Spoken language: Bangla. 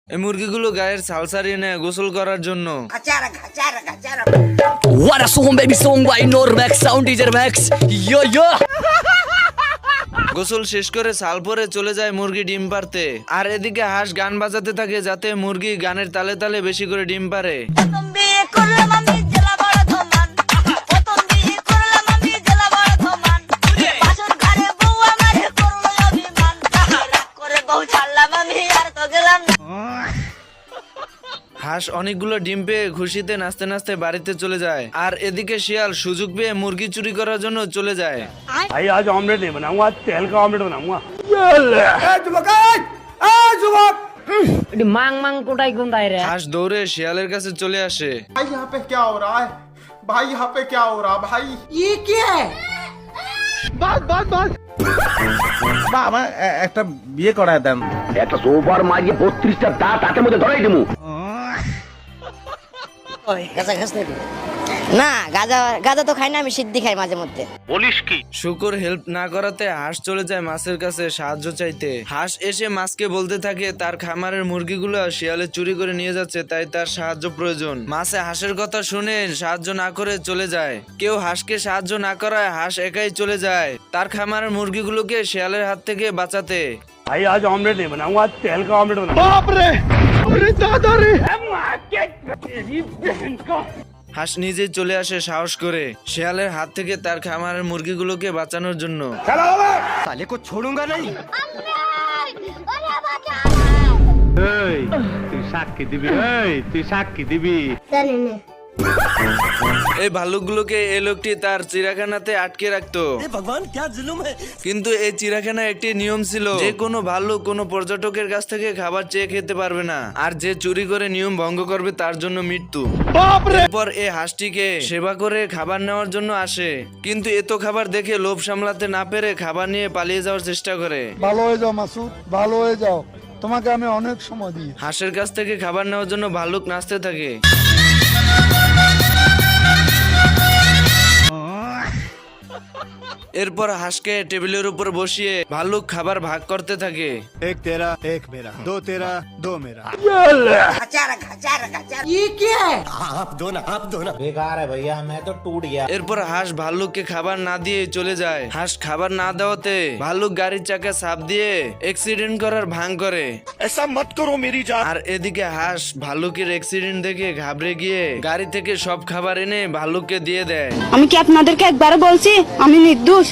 এই মুরগিগুলো গায়ের ছাল ছাড়িয়ে নেয় গোসল করার জন্য। What a song, baby song by Normax Sound DJ Max. Yo yo. গোসল শেষ করে ছাল পরে চলে যায় মুরগি ডিম পারতে। আর এদিকে হাঁস গান বাজাতে থাকে যাতে মুরগি গানের তালে তালে বেশি করে ডিম পারে। হাঁস অনেকগুলো ডিম পেয়ে খুশিতে নাচতে নাচতে বাড়িতে চলে যায়। আর এদিকে শিয়াল সুযোগ পেয়ে মুরগি চুরি করার জন্য চলে যায়। भाई आज ऑमलेट नहीं बनाऊंगा, आज तेल का ऑमलेट बनाऊंगा। मांग मांग कोटाई गुंदाई रे। হাঁস দৌড়ে শিয়ালের কাছে চলে আসে। भाई यहाँ पे क्या हो रहा है? भाई यहाँ पे क्या हो रहा है भाई? ये क्या है? বাবা একটা বিয়ে করায় দেন। একটা সোফার মাঝে 32টা দাঁত হাতের মধ্যে ধরাই দিমু। গাঁজা খাস নাকি? না গাঁজা গাঁজা তো খাই না, আমি সিদ্ধি খাই মাঝে মধ্যে। বলিস কি? শুকর হেল্প না করাতে হাঁস চলে যায় মাছের কাছে সাহায্য চাইতে। হাঁস এসে মাছকে বলতে থাকে তার খামারের মুরগিগুলো শিয়ালে চুরি করে নিয়ে যাচ্ছে, তাই তার সাহায্য প্রয়োজন। মাছে হাঁসের কথা শুনে সাহায্য না করে চলে যায়। কেউ হাঁসকে সাহায্য না করায় হাঁস একাই চলে যায় তার খামারের মুরগিগুলোকে শিয়ালের হাত থেকে বাঁচাতে। भाई आज ऑमलेट नहीं बनाऊंगा, आज तेल का ऑमलेट बनाऊंगा। बाप रे, अरे दादा रे। হাঁস নিজেই চলে আসে সাহস করে শিয়ালের হাত থেকে তার খামারের মুরগিগুলোকে বাঁচানোর জন্য। তাহলে কো छोड़ूंगा नहीं। তুই সাক্ষী দিবি, তুই সাক্ষী দিবি। এই ভালুকগুলোকে এই লোকটি তার চিড়িয়াখানাতে আটকে রাখতো। কিন্তু এই চিড়িয়াখানায় একটি নিয়ম ছিল, যে কোনো ভাল্লুক কোনো পর্যটকের কাছ থেকে খাবার চেয়ে খেতে পারবে না, আর যে চুরি করে নিয়ম ভঙ্গ করবে তার জন্য মৃত্যু। এরপর এই হাঁসটিকে সেবা করে খাবার নেওয়ার জন্য আসে, কিন্তু এত খাবার দেখে লোভ সামলাতে না পেরে খাবার নিয়ে পালিয়ে যাওয়ার চেষ্টা করে। ভালো হয়ে যাও মাসুদ, ভালো হয়ে যাও, তোমাকে আমি অনেক সময় দিই। হাঁসের কাছ থেকে খাবার নেওয়ার জন্য ভাল্লুক নাচতে থাকে। এরপর হাঁসকে টেবিলের উপর বসিয়ে ভাল্লুক খাবার ভাগ করতে থাকে। एक तेरा एक मेरा, दो तेरा दो मेरा। ये क्या है? आप दो ना बेकार है भैया, मैं तो टूट गया। এরপর হাঁস ভাল্লুককে খাবার না দিয়ে চলে যায়। হাঁস খাবার না দেওয়াতে ভাল্লুক গাড়ির চাকা চাপ দিয়ে অ্যাক্সিডেন্ট করার ভান করে। ऐसा मत करो मेरी जान। আর এদিকে হাঁস ভাল্লুকের অ্যাক্সিডেন্ট দেখে ঘাবড়ে গিয়ে গাড়ি থেকে সব খাবার এনে ভাল্লুককে দিয়ে দেয়। আমি কি আপনাদেরকে একবারও বলছি আমি নির্দোষ?